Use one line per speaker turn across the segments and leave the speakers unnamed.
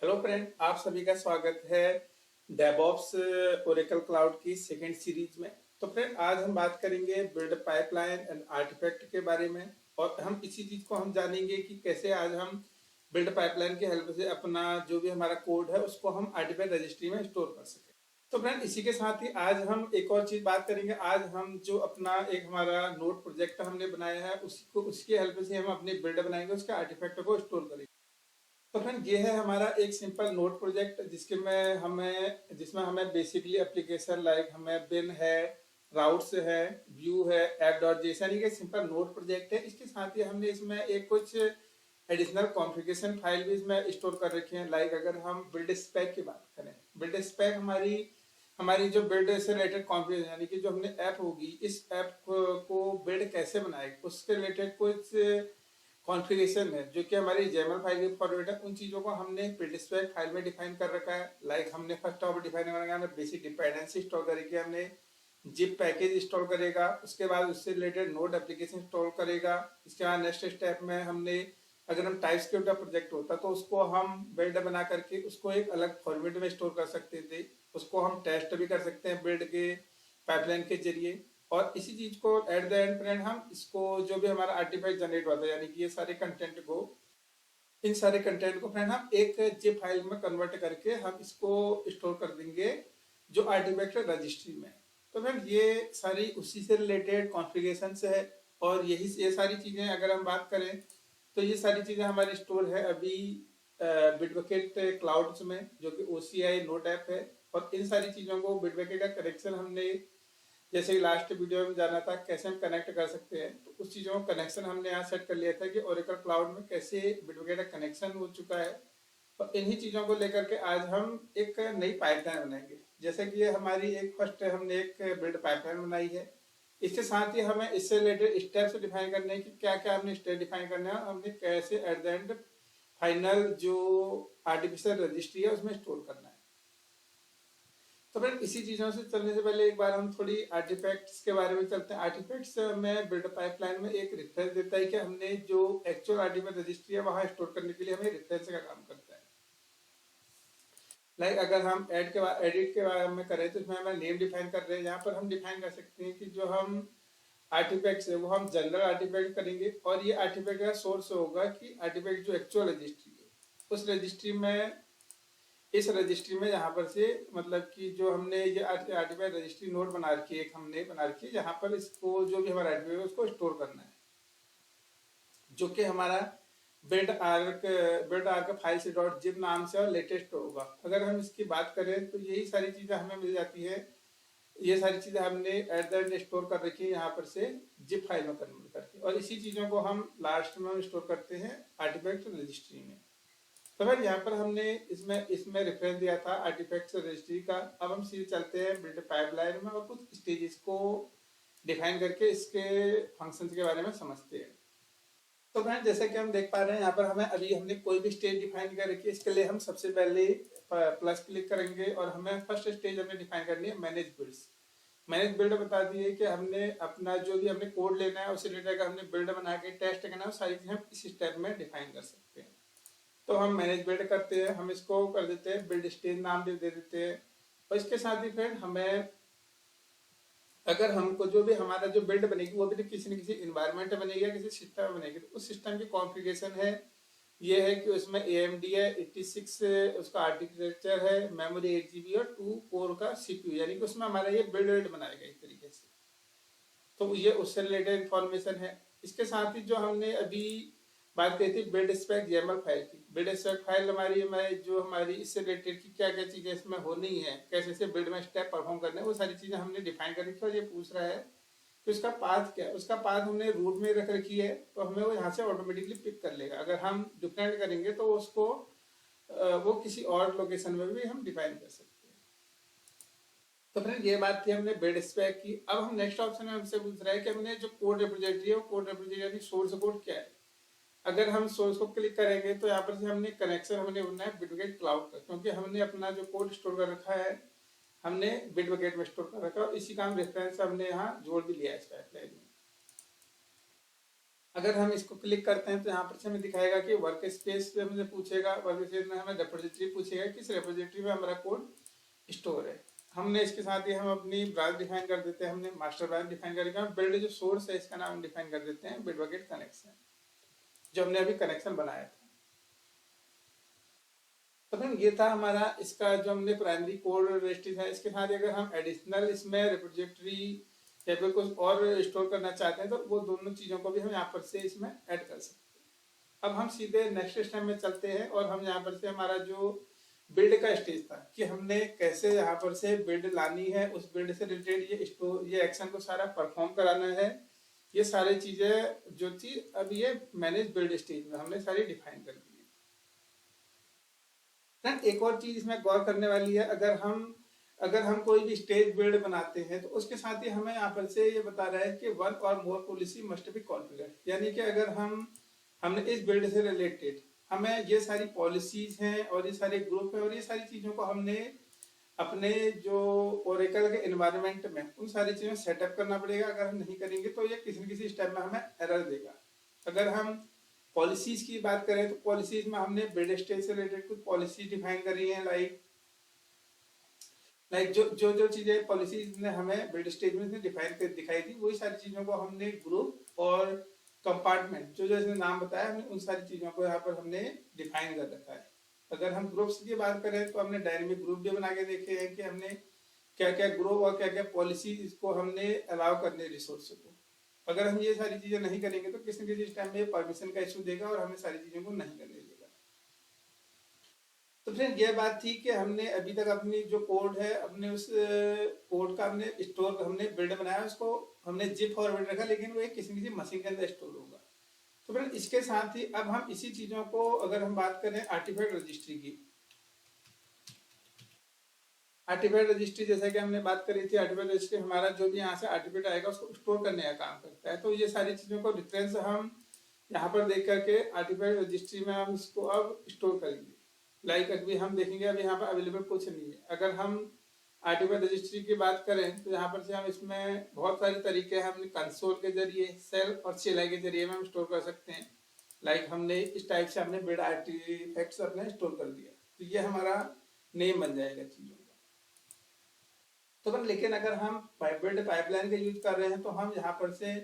Hello friend, आप सभी का स्वागत है डेवऑप्स ओरेकल क्लाउड की सेकेंड सीरीज में। तो फ्रेंड, आज हम बात करेंगे बिल्ड पाइपलाइन एंड आर्टिफैक्ट के बारे में। और हम इसी चीज को हम जानेंगे कि कैसे आज हम बिल्ड पाइपलाइन की हेल्प से अपना जो भी हमारा कोड है उसको हम आर्टिफैक्ट रजिस्ट्री में स्टोर कर सकें। तो फ्रेंड, इसी के साथ ही आज हम एक और चीज बात करेंगे। आज हम जो अपना एक हमारा नोट प्रोजेक्ट हमने बनाया है उसको उसकी हेल्प से हम अपनी बिल्ड बनाएंगे, उसके आर्टिफैक्ट को स्टोर करेंगे। तो फ्रेंड, ये है हमारा एक सिंपल नोट प्रोजेक्ट जिसमें हमें बेसिकली एप्लीकेशन लाइक हमें बिन है, राउट्स है, व्यू है, ऐप डॉट जेसन, ये सिंपल नोट प्रोजेक्ट है। इसके साथ ही हमने इसमें एक कुछ एडिशनल कॉन्फ़िगरेशन फाइल भी इसमें स्टोर कर रखे हैं। लाइक अगर हम बिल्ड स्पेक की बात करें, बिल्ड स्पेक हमारी हमारी जो बिल्ड से रिलेटेड कॉन्फ़िगरेशन, यानी कि जो हमने ऐप होगी, इस ऐप को बिल्ड कैसे बनाए उसके रिलेटेड कुछ कॉन्फ़िगरेशन है जो कि हमारी जेमल फाइल के फॉर्मेट है। उन चीज़ों को हमने बिल्डस्पेक फाइल में डिफाइन कर रखा है। लाइक हमने फर्स्ट ऑफ डिफाइन करेंगे, हमने बेसिक डिपेंडेंसी इंस्टॉल करेंगे, हमने जिप पैकेज इंस्टॉल करेगा, उसके बाद उससे रिलेटेड नोड एप्लीकेशन इंस्टॉल करेगा। इसके बाद नेक्स्ट स्टेप में हमने अगर हम टाइपस्क्रिप्ट का प्रोजेक्ट होता तो उसको हम बिल्ड बना करके उसको एक अलग फॉर्मेट में स्टोर कर सकते थे। उसको हम टेस्ट भी कर सकते हैं बिल्ड के पाइपलाइन के जरिए। और इसी चीज को एट द एंड फ्रेंड हम इसको जो भी हमारा आर्टिफैक्ट जनरेट होता है, यानी कि ये सारे कंटेंट को इन सारे कंटेंट को फ्रेंड हम एक जिप फाइल में कन्वर्ट करके हम इसको स्टोर कर देंगे जो आर्टिफैक्ट रजिस्ट्री में। तो फ्रेंड, ये सारी उसी से रिलेटेड कॉन्फ़िगरेशन से है। और ये सारी चीजें अगर हम बात करें तो ये सारी चीजें हमारी स्टोर है अभी बिटबकेट क्लाउड्स में, जो कि OCI नोट ऐप है। और इन सारी चीजों को बिटबकेट का कनेक्शन हमने जैसे लास्ट वीडियो में जाना था कैसे हम कनेक्ट कर सकते हैं, तो उस चीज़ों का कनेक्शन हमने यहाँ सेट कर लिया था कि ओरेकल क्लाउड में कैसे बिटबकेट का कनेक्शन हो चुका है। और इन्हीं चीज़ों को लेकर के आज हम एक नई पाइपलाइन बनाएंगे। जैसे कि ये हमारी एक फर्स्ट हमने एक बिल्ड पाइपलाइन बनाई है। इसके साथ ही हमें इससे रिलेटेड स्टेप्स डिफाइन करने हैं कि क्या क्या हमने स्टेप डिफाइन करना है और हमने कैसे एट द एंड फाइनल जो आर्टिफिशियल रजिस्ट्री है उसमें स्टोर करना है। तो फ्रेंड, इसी चीजों से चलने से पहले एक बार हम थोड़ी आर्टिफैक्ट्स के बारे में चलते हैं। आर्टिफैक्ट्स में बिल्ड पाइपलाइन में एक रेफरेंस देता है कि हमने जो एक्चुअल आर्टिफैक्ट रजिस्ट्री है वहां स्टोर करने के लिए हमें रेफरेंस का काम करता है। लाइक अगर हम एडिट के बारे में करें तो इसमें हमें नेम डिफाइन कर रहे हैं। यहाँ पर हम डिफाइन कर सकते हैं कि जो हम आर्टिफैक्ट्स है वो हम जनरल आर्टिफैक्ट करेंगे। और ये आर्टिफैक्ट का सोर्स होगा कि आर्टिफैक्ट जो एक्चुअल रजिस्ट्री है उस रजिस्ट्री में, इस रजिस्ट्री में यहाँ पर से मतलब कि जो हमने ये आर्टिफैक्ट रजिस्ट्री नोड बना रखी है, एक हमने बना रखी है जहाँ पर इसको जो भी हमारा आर्टिफैक्ट है उसको स्टोर करना है, जो कि हमारा बिल्ड आर्क फाइल से डॉट जिप नाम से और लेटेस्ट होगा। अगर हम इसकी बात करें तो यही सारी चीज़ें हमें मिल जाती है। ये सारी चीज़ें हमने एट द एंड स्टोर कर रखी है यहाँ पर से जिप फाइल में कन्वर्ट करके, और इसी चीज़ों को हम लास्ट में स्टोर करते हैं आर्टिफैक्ट रजिस्ट्री में। तो फिर यहाँ पर हमने इसमें इसमें रेफरेंस दिया था आर्टिफैक्ट्स रजिस्ट्री का। अब हम सीधे चलते हैं बिल्ड पाइपलाइन में और कुछ स्टेजेस को डिफाइन करके इसके फंक्शंस के बारे में समझते हैं। तो फ्रेंड, जैसे कि हम देख पा रहे हैं यहाँ पर हमने कोई भी स्टेज डिफाइन कर रखी है। इसके लिए हम सबसे पहले प्लस क्लिक करेंगे और हमें फर्स्ट स्टेज हमने डिफाइन करनी है मैनेज बिल्ड्स। मैनेज बिल्ड बता दिए कि हमने अपना जो भी हमने कोड लेना है उसे रिलेटेड का हमने बिल्ड बना के टेस्ट करना है, सारी चीज़ें हम इस स्टेप में डिफाइन कर सकते हैं। तो हम मैनेज बिल्ड करते हैं, हम इसको कर देते हैं बिल्ड स्टेज नाम दे देते हैं। और इसके साथ ही फ्रेंड हमें अगर हमको जो भी हमारा जो बिल्ड बनेगी वो भी किसी न किसी इन्वायरमेंट में बनेगी या किसी सिस्टम में बनेगी, तो उस सिस्टम की कॉन्फ़िगरेशन है ये है कि उसमें AMD है 86 उसका आर्किटेक्चर है, मेमोरी 8 GB और 2 कोर का CPU, यानी कि उसमें हमारा ये बिल्ड बनाएगा एक तरीके से। तो ये उससे रिलेटेड इंफॉर्मेशन है। इसके साथ ही जो हमने अभी बात कही थी बिल्ड स्पेक YAML फाइल की, बिल्ड स्पेक फाइल हमारी इससे रिलेटेड की क्या क्या चीज़ें इसमें होनी है, कैसे से बिल्ड में स्टेप परफॉर्म करने हैं, वो सारी चीज़ें हमने डिफाइन कर रखी है। और ये पूछ रहा है कि उसका पाथ क्या है, उसका पाथ हमने रूट में रख रखी है, तो हमें वो यहाँ से ऑटोमेटिकली पिक कर लेगा। अगर हम डिफरेंट करेंगे तो उसको वो किसी और लोकेशन में भी हम डिफाइन कर सकते हैं। तो फ्रेंड, ये बात थी हमने बिल्ड स्पेक की। अब हम नेक्स्ट ऑप्शन में हमसे पूछ रहा है कि हमने जो कोड रिपोजिटरी है वो कोड रिपोजिटरी यानी सोर्स कोड क्या है। अगर हम सोर्स को क्लिक करेंगे तो यहाँ पर से हमने कनेक्शन हमने बनना है बिटबकेट क्लाउड का, क्योंकि हमने अपना जो कोड स्टोर कर रखा है हमने बिटबकेट में स्टोर कर रखा है और इसी का हम रेफरेंस हमने यहाँ जोड़ भी लिया है इस पाइपलाइन में। अगर हम इसको क्लिक करते हैं तो यहाँ पर से हमें दिखाएगा कि वर्क स्पेस पे मुझे पूछेगा, वर्क स्पेस में हमें रेपोजिटरी पूछेगा, किस रेपोजिटरी में हमारा कोड स्टोर है। हमने इसके साथ ही हम अपनी ब्रांच डिफाइन कर देते हैं, हमने मास्टर ब्रांच डिफाइन करके हम बिल्ड जो सोर्स है इसका नाम डिफाइन कर देते हैं बिटबकेट कनेक्शन, जो हमने अभी कनेक्शन बनाया था। तो फिर ये था हमारा इसका जो हमने प्राइमरी कोड रजिस्ट्री था। इसके साथ अगर हम एडिशनल इसमें रिपोजिटरी या फिर कुछ और स्टोर करना चाहते हैं तो वो दोनों चीज़ों को भी हम यहाँ पर से इसमें ऐड कर सकते हैं। अब हम सीधे नेक्स्ट स्टेप में चलते हैं और हम यहाँ पर से हमारा जो बिल्ड का स्टेज था कि हमने कैसे यहाँ पर से बिल्ड लानी है, उस बिल्ड से रिलेटेड ये एक्शन को सारा परफॉर्म कराना है, ये सारी चीज़ें जो थी अब ये मैनेज बिल्ड स्टेज में हमने सारी डिफाइन कर दी। एक और चीज इसमें गौर करने वाली है, अगर हम कोई भी स्टेज बिल्ड बनाते हैं तो उसके साथ ही हमें यहाँ पर से ये बता रहा है कि वन और मोर पॉलिसी मस्ट बी कॉन्फ़िगर्ड, यानी कि अगर हमने इस बिल्ड से रिलेटेड हमें ये सारी पॉलिसीज हैं और ये सारे ग्रुप है और ये सारी चीजों को हमने अपने जो ओरेकल के एनवायरनमेंट में उन सारी चीजों सेटअप करना पड़ेगा। अगर हम नहीं करेंगे तो ये किसी न किसी स्टेप में हमें एरर देगा। अगर हम पॉलिसीज की बात करें तो पॉलिसीज में हमने बिल्ड स्टेज से रिलेटेड कुछ पॉलिसी डिफाइन करी है, लाइक जो चीजें पॉलिसीज ने हमें बिल्ड स्टेज में डिफाइन कर दिखाई थी, वही सारी चीजों को हमने ग्रुप और कंपार्टमेंट जो इसने नाम बताया हमने उन सारी चीजों को यहाँ पर हमने डिफाइन कर रखा है। अगर हम ग्रुप्स की बात करें तो हमने डायनेमिक ग्रुप भी बना के देखे हैं कि हमने क्या क्या ग्रुप और क्या क्या पॉलिसी इसको हमने अलाउ करने रिसोर्स को। अगर हम ये सारी चीजें नहीं करेंगे तो किसी न किसी टाइम में परमिशन का इशू देगा और हमें सारी चीजों को नहीं करने देगा। तो फिर यह बात थी कि हमने अभी तक अपनी जो कोड है अपने उस कोड का हमने स्टोर हमने बिल्ड बनाया, उसको हमने जिप फॉर्मेट रखा, लेकिन वो एक किसी किसी मशीन के अंदर स्टोर होगा। तो फिर इसके साथ ही अब हम इसी चीजों को अगर हम बात करें आर्टिफैक्ट रजिस्ट्री की, आर्टिफैक्ट रजिस्ट्री जैसा कि हमने बात करी थी, आर्टिफैक्ट रजिस्ट्री हमारा जो भी यहाँ से आर्टिफैक्ट आएगा उसको स्टोर करने का काम करता है। तो ये सारी चीजों को डिफरेंस हम यहाँ पर देख करके आर्टिफैक्ट रजिस्ट्री में हम इसको अब स्टोर करेंगे। लाइक अभी हम देखेंगे अभी यहाँ पर अवेलेबल कुछ नहीं है। अगर हम आर्टिफैक्ट रजिस्ट्री की बात करें तो यहाँ पर से हम इसमें बहुत सारे तरीके हैं, हमने कंसोल के जरिए, सेल और CLI के जरिए में हम स्टोर कर सकते हैं। लाइक हमने इस टाइप से हमने बिल्ड आर्टिफैक्ट्स अपने स्टोर कर दिया, तो ये हमारा नेम बन जाएगा चीजों का। तो लेकिन अगर हम बिल्ड पाइपलाइन का यूज कर रहे हैं तो हम यहाँ पर से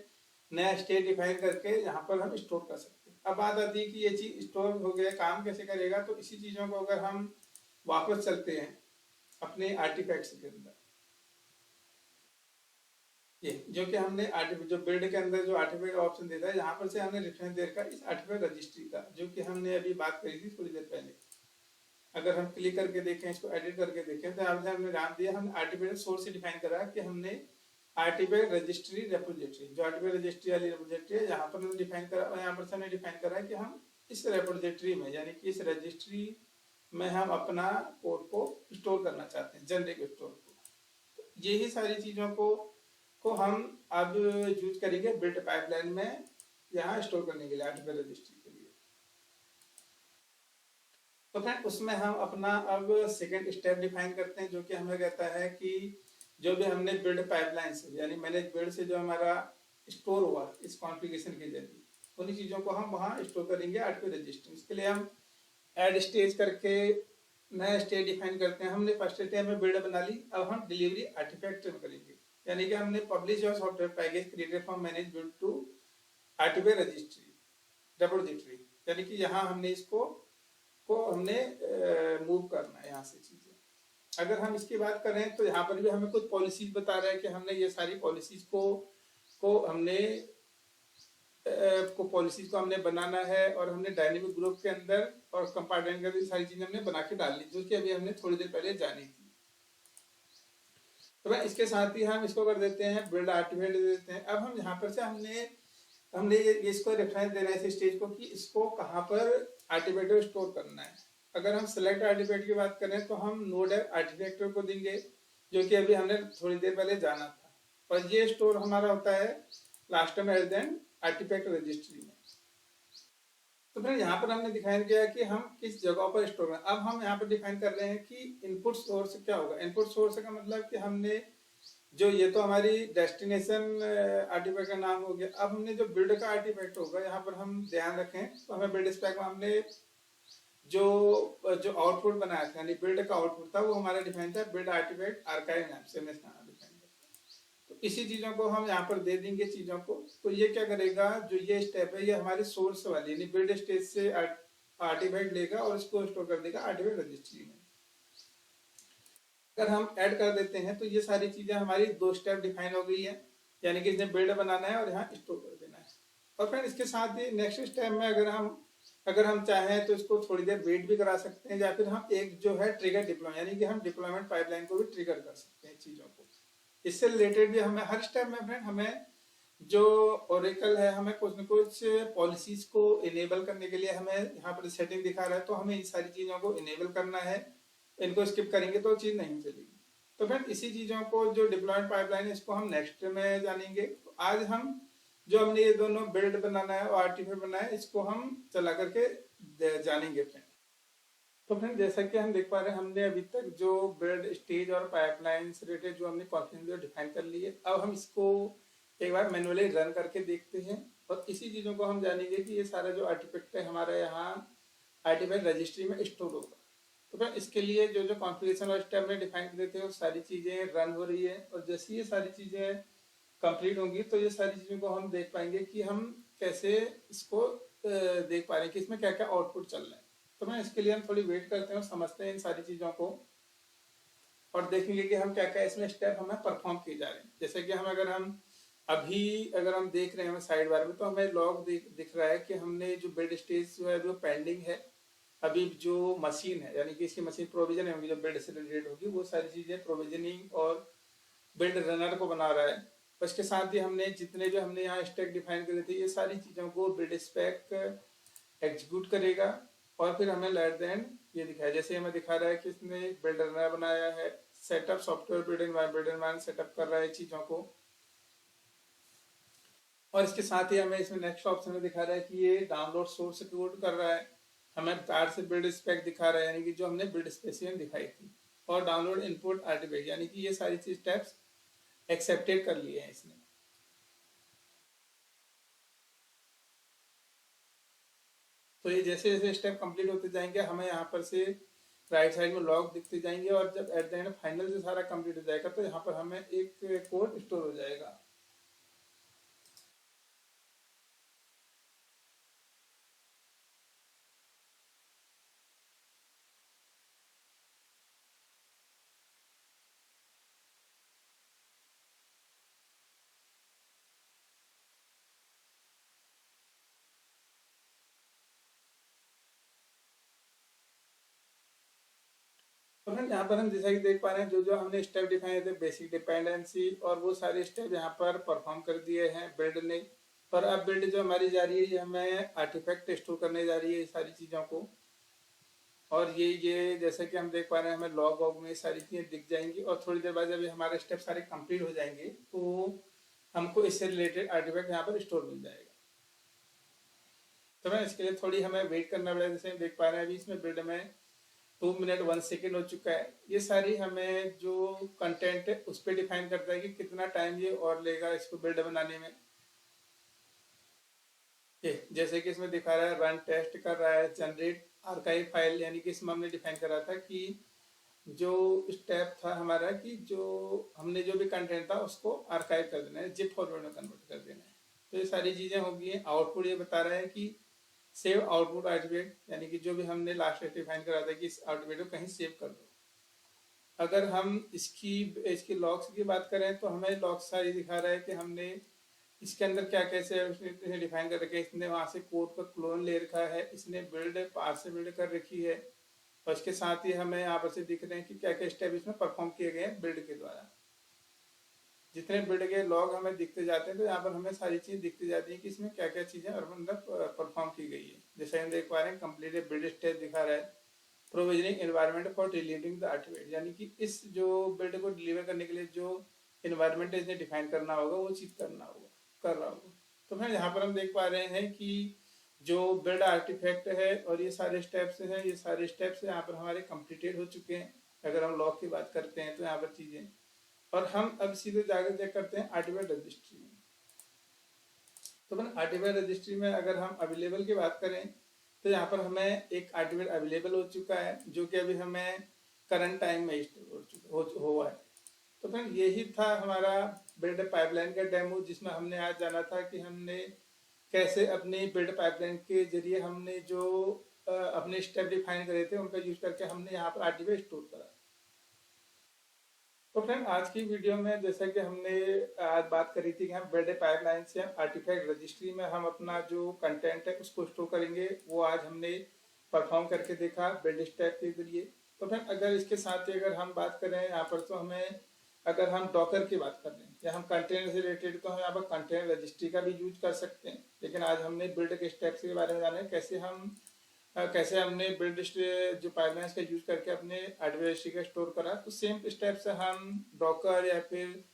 नया स्टेट डिफाइन करके यहाँ पर हम स्टोर कर सकते हैं। अब बात आती है कि ये चीज स्टोर हो गया, काम कैसे करेगा। तो इसी चीजों को अगर हम वापस चलते हैं अपने आर्टिफैक्ट्स के अंदर, ये जो कि हमने जो बिल्ड के अंदर जो आर्टिफैक्ट ऑप्शन देता है, यहाँ पर से हमने रेफरेंस दे रखा इस आर्टिफैक्ट रजिस्ट्री का, जो कि हमने अभी बात करी थी थोड़ी देर पहले। अगर हम क्लिक करके देखें, इसको एडिट करके देखें तो यहाँ से हमने नाम दिया, हमने आर्टिफैक्ट सोर्स से डिफाइन करा कि हमने आर्टिफैक्ट रजिस्ट्री रेपोजिटरी, जो आर्टिफैक्ट रजिस्ट्री वाली रेपोजिटरी है यहाँ पर हमने डिफाइन करा, और यहाँ पर से हमने डिफाइन करा कि हम इस रेपोजिटरी में यानी कि इस रजिस्ट्री में हम अपना कोड को स्टोर करना चाहते हैं, जनरिक स्टोर को। तो यही सारी चीजों को हम अब यूज करेंगे बिल्ड पाइपलाइन में यहाँ स्टोर करने के लिए आर्टिफैक्ट रजिस्ट्री के लिए। तो फ्रेंड उसमें हम अपना अब सेकेंड स्टेप डिफाइन करते हैं, जो कि हमें कहता है कि जो भी हमने बिल्ड पाइपलाइन से यानी मैनेज बिल्ड से जो हमारा स्टोर हुआ इस कॉन्फ़िगरेशन के जरिए, उन्हीं चीजों को हम वहाँ स्टोर करेंगे आर्टिफैक्ट रजिस्ट्री। इसके लिए हम ऐड स्टेज करके नया स्टेज डिफाइन करते हैं। हमने फर्स्ट स्टेज में बिल्ड बना ली, अब हम डिलीवरी आर्टिफैक्ट करेंगे, यानी कि हमने publish your software package created from manage build to artifact registry repository, यानी कि यहाँ हमने इसको हमने मूव करना है यहाँ से चीजें। अगर हम इसकी बात करें तो यहाँ पर भी हमें कुछ पॉलिसीज बता रहा है कि हमने ये सारी पॉलिसीज को हमने बनाना है, और हमने डायनेमिक ग्रुप के अंदर और कंपार्टमेंट के अंदर सारी चीजें हमने बना के डाल ली, जो कि अभी हमने थोड़ी देर पहले जानी थी। तो भाई इसके साथ ही हम इसको कर देते हैं बिल्ड आर्टिफैक्ट दे देते हैं। अब हम यहाँ पर से हमने इसको रेफरेंस देना है इस स्टेज को कि इसको कहाँ पर आर्टिफैक्ट स्टोर करना है। अगर हम सेलेक्ट आर्टिफैक्ट की बात करें तो हम नोड आर्टिफैक्ट को देंगे, जो कि अभी हमने थोड़ी देर पहले जाना था, और ये स्टोर हमारा होता है लास्ट में at the end artifact registry में। तो फिर यहाँ पर हमने डिफाइन किया कि हम किस जगह पर स्टोर करें। अब हम यहाँ पर डिफाइन कर रहे हैं कि इनपुट सोर्स क्या होगा। इनपुट सोर्स का मतलब कि हमने जो ये तो हमारी डेस्टिनेशन आर्टिफैक्ट का नाम हो गया। अब हमने जो बिल्ड का आर्टिफैक्ट होगा, यहाँ पर हम ध्यान रखें तो हमें बिल्ड स्पेक में हमने जो जो आउटपुट बनाया था, यानी बिल्ड का आउटपुट था, वो हमारा डिफाइन था बिल्ड आर्टिफैक्ट आर्काइव नाम से हमने इसका नाम डिफाइन किया। तो इसी चीजों को हम यहाँ पर दे देंगे चीजों को। तो ये क्या करेगा, जो ये स्टेप है ये हमारे सोर्स वाली यानी बिल्ड स्टेज से आर्टिफैक्ट लेगा और इसको स्टोर कर देगा आर्टिफैक्ट रजिस्ट्री में। अगर हम ऐड कर देते हैं तो ये सारी चीजें हमारी 2 स्टेप डिफाइन हो गई है, यानी कि इसने बिल्ड बनाना है और यहाँ स्टोर कर देना है। और फिर इसके साथ ही नेक्स्ट स्टेप में अगर हम चाहें तो इसको थोड़ी देर वेट भी करा सकते हैं, या फिर हम एक जो है ट्रिगर डिप्लॉय यानी कि हम डिप्लॉयमेंट पाइपलाइन को भी ट्रिगर कर सकते हैं चीजों को। इससे रिलेटेड भी हमें हर स्टेप में फ्रेंड हमें जो ओरेकल है हमें कुछ न कुछ पॉलिसीज को इनेबल करने के लिए हमें यहाँ पर सेटिंग दिखा रहा है, तो हमें इन सारी चीजों को इनेबल करना है। इनको स्किप करेंगे तो चीज नहीं चलेगी। तो फ्रेंड इसी चीजों को जो डिप्लॉयमेंट पाइपलाइन है इसको हम नेक्स्ट में जानेंगे। तो आज हम जो हमने ये दोनों बिल्ड बनाना है और आर्टिफैक्ट बनाना है इसको हम चला करके जानेंगे फ्रेंड। तो फ्रेंड जैसा कि हम देख पा रहे हैं हमने अभी तक जो बिल्ड स्टेज और पाइपलाइन से रिलेटेड जो हमने कॉन्फ़िगरेशन डिफाइन कर ली है, अब हम इसको एक बार मैनुअली रन करके देखते हैं और इसी चीजों को हम जानेंगे कि ये सारा जो आर्टिफैक्ट है हमारा यहाँ आर्टिफैक्ट रजिस्ट्री में स्टोर होगा। तो फिर इसके लिए जो जो कॉन्फ़िगरेशन और स्टेप में डिफाइन करते थे वो सारी चीजें रन हो रही है, और जैसे ये सारी चीजें कंप्लीट होंगी तो ये सारी चीजों को हम देख पाएंगे कि हम कैसे इसको देख पा रहे हैं कि इसमें क्या क्या आउटपुट चल रहा है। तो मैं इसके लिए हम थोड़ी वेट करते हैं और समझते हैं इन सारी चीजों को और देखेंगे कि हम क्या क्या इसमें स्टेप हमें परफॉर्म किए जा रहे हैं। जैसे कि अगर हम देख रहे हैं साइड बार में तो हमें लॉग दिख रहा है कि हमने जो बिल्ड स्टेज जो है वो पेंडिंग है। अभी जो मशीन है यानी कि इसकी मशीन प्रोविजन होगी जो बिल्ड से रिलेटेड होगी वो सारी चीजें प्रोविजनिंग और बिल्ड रनर को बना रहा है। उसके साथ ही हमने जितने जो हमने यहाँ स्टैक डिफाइन करे थे ये सारी चीजों को बिल्ड स्पेक एग्जीक्यूट करेगा और फिर हमें एट द एंड ये दिखाया, जैसे हमें दिखा रहा है कि इसने बिल्ड रनर बनाया है, setup software build environment setup कर रहा है चीजों को। और इसके साथ ही हमें इसमें नेक्स्ट ऑप्शन में दिखा रहा है कि ये डाउनलोड सोर्स कोड कर रहा है, हमें कार से बिल्ड स्पेक दिखा रहा है यानी कि जो हमने बिल्ड स्पेसिफिकेशन दिखाई थी, और डाउनलोड इनपुट आर्टिफैक्ट यानी कि ये सारी चीज स्टेप्स एक्सेप्टेड कर लिए हैं इसने। तो ये जैसे जैसे स्टेप कंप्लीट होते जाएंगे हमें यहाँ पर से राइट साइड में लॉग दिखते जाएंगे, और जब एट द एंड फाइनल से सारा कंप्लीट हो जाएगा तो यहाँ पर हमें एक कोड स्टोर हो जाएगा। तो फ्रेंड यहाँ पर हम जैसा कि देख पा रहे हैं जो जो हमने स्टेप डिफाइन थे बेसिक डिपेंडेंसी और वो सारे स्टेप यहाँ पर परफॉर्म कर दिए हैं बिल्ड ने। पर अब बिल्ड जो हमारी जा रही है ये हमें आर्टिफैक्ट स्टोर करने जा रही है ये सारी चीज़ों को। और ये जैसे कि हम देख पा रहे हैं हमें लॉग वॉग में सारी चीज़ें दिख जाएंगी, और थोड़ी देर बाद जब ये हमारे स्टेप सारे कंप्लीट हो जाएंगे तो हमको इससे रिलेटेड आर्टिफैक्ट यहाँ पर स्टोर मिल जाएगा। तो मैं इसके लिए थोड़ी हमें वेट करना पड़ेगा। जैसे हम देख पा रहे हैं अभी इसमें बिल्ड में 2 मिनट 1 सेकेंड हो चुका है। ये सारी हमें जो कंटेंट है उस पर डिफाइन करता है कि कितना टाइम ये और लेगा इसको बिल्ड बनाने में। ये जैसे कि इसमें दिखा रहा है रन टेस्ट कर रहा है जनरेट आर्काइव फाइल, यानी कि इसमें हमने डिफाइन करा था कि जो स्टेप था हमारा कि जो हमने जो भी कंटेंट था उसको आर्काइव कर देना है, जिप फॉर्मेट में कन्वर्ट कर देना है। तो ये सारी चीजें होगी। आउटपुट ये बता रहा है कि सेव आउटपुट आर्टिफैक्ट, यानी कि जो भी हमने लास्ट में डिफाइन करा था कि इस आउटपुट को कहीं सेव कर दो। अगर हम इसकी लॉग्स की बात करें तो हमें लॉग्स सारी दिखा रहा है कि हमने इसके अंदर क्या कैसे उसने डिफाइन कर रखा है। इसने वहां से कोड का क्लोन ले रखा है, इसने बिल्ड पार्ट से बिल्ड कर रखी है, और इसके साथ ही हमें यहाँ पर से दिख रहे हैं कि क्या क्या स्टेप इसमें परफॉर्म किए गए हैं बिल्ड के द्वारा। जितने बिल्ड के लॉग हमें दिखते जाते हैं तो यहाँ पर हमें सारी चीज दिखती जाती है कि इसमें क्या क्या चीजें मतलब परफॉर्म की गई है। जैसे हम देख पा रहे हैं कंप्लीट बिल्ड स्टेप दिखा रहा है, provisioning environment for delivering the artifact, यानी कि इस जो बिल्ड को डिलीवर करने के लिए जो एनवायरनमेंट इसने डिफाइन करना होगा वो चीज कर रहा होगा। तो फिर यहाँ पर हम देख पा रहे हैं कि जो बिल्ड आर्टिफैक्ट है और ये सारे स्टेप्स हैं, ये सारे स्टेप्स यहाँ पर हमारे कंप्लीटेड हो चुके हैं। अगर हम लॉग की बात करते हैं तो यहाँ पर चीजें और हम अब सीधे जाकर चेक करते हैं आर्टिफैक्ट रजिस्ट्री में। तो अपन आर्टिफैक्ट रजिस्ट्री में अगर हम अवेलेबल की बात करें तो यहाँ पर हमें एक आर्टिफैक्ट अवेलेबल हो चुका है जो कि अभी हमें करंट टाइम में हुआ है। तो फ्रेंड यही था हमारा बिल्ड पाइपलाइन का डेमो, जिसमें हमने आज जाना था कि हमने कैसे अपनी बिल्ड पाइपलाइन के जरिए हमने जो अपने स्टेप डिफाइन करे थे उनका यूज करके हमने यहाँ पर आर्टिफैक्ट स्टोर करा। तो फ्रेंड आज की वीडियो में जैसा कि हमने आज बात करी थी कि हम बिल्ड पाइपलाइन से हम आर्टिफैक्ट रजिस्ट्री में हम अपना जो कंटेंट है उसको स्टोर करेंगे, वो आज हमने परफॉर्म करके देखा बिल्ड स्टेप के जरिए। तो फ्रेंड अगर इसके साथ ही अगर हम बात करें यहाँ पर, तो हमें अगर हम डॉकर की बात कर रहे हैं या हम कंटेनर से रिलेटेड, तो हम यहाँ पर कंटेनर रजिस्ट्री का भी यूज कर सकते हैं। लेकिन आज हमने बिल्ड के स्टेप्स के बारे में जाना है, कैसे हमने बिल्ड जो पाइपलाइंस का यूज करके अपने आर्टिफैक्ट का स्टोर करा। तो सेम स्टेप से हम डॉकर या फिर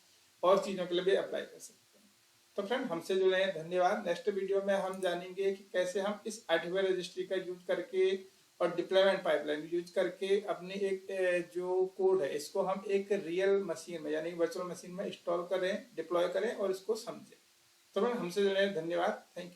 और चीज़ों के लिए भी अप्लाई कर सकते हैं। तो फ्रेंड हमसे जुड़े हैं, धन्यवाद। नेक्स्ट वीडियो में हम जानेंगे कि कैसे हम इस आर्टिफैक्ट रजिस्ट्री का यूज करके और डिप्लॉयमेंट पाइपलाइन यूज करके अपनी एक जो कोड है इसको हम एक रियल मशीन में यानी वर्चुअल मशीन में इंस्टॉल करें, डिप्लॉय करें और इसको समझें। तो फ्रेंड हमसे जुड़े हैं, धन्यवाद, थैंक यू।